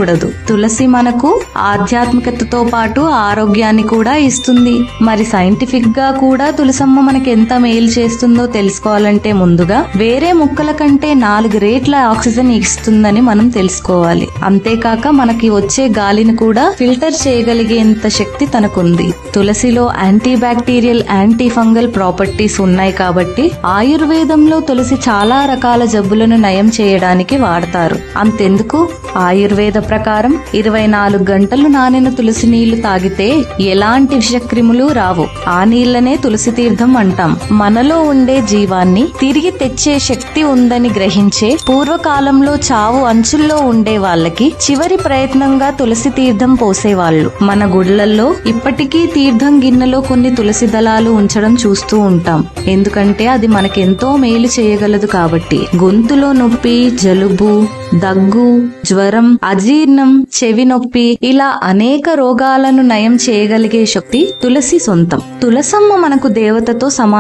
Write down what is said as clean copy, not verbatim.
కూడదు. తులసి మనకు ఆధ్యాత్మికతతో పాటు ఆరోగ్యాన్ని కూడా ఇస్తుంది. మరి సైంటిఫిక్ గా కూడా తులసమ్మ మనకి ఎంత మేలు చేస్తుందో తెలుసుకోవాలంటే ముందుగా వేరే మొక్కల కంటే 4 రెట్ల ఆక్సిజన్ ఇస్తుందని మనం తెలుసుకోవాలి. అంతేకాక మనకి వచ్చే గాలిని కూడా ఫిల్టర్ చేయగలిగేంత శక్తి తనకుంది. తులసిలో anti bacterial, anti fungal properties ఉన్నాయి కాబట్టి ఆయుర్వేదంలో తులసి చాలా రకాల జబ్బులను నయం చేయడానికి వాడతారు. అంతెందుకు, ఆయుర్వేద ప్రకారం 24 గంటలు నానిన తులసి నీళ్లు తాగితే ఎలాంటి విషక్రిములు రావు. ఆ నీళ్లనే తులసి తీర్థం అంటాం. మనలో ఉండే జీవాన్ని తిరిగి తెచ్చే శక్తి ఉందని గ్రహించే పూర్వకాలంలో చావు అంచుల్లో ఉండే వాళ్ళకి చివరి ప్రయత్నంగా తులసి తీర్థం పోసేవాళ్లు. మన గుళ్లల్లో ఇప్పటికీ తీర్థం గిన్నెలో కొన్ని తులసి దళాలు ఉంచడం చూస్తూ ఉంటాం. ఎందుకంటే అది మనకెంతో మేలు చేయగలదు కాబట్టి. గొంతులో నొప్పి, జలుబు, దగ్గు, జ్వరం, అజీర్ణం, చెవి నొప్పి ఇలా అనేక రోగాలను నయం చేయగలిగే శక్తి తులసి సొంతం. తులసమ్మ మనకు దేవతతో సమానం.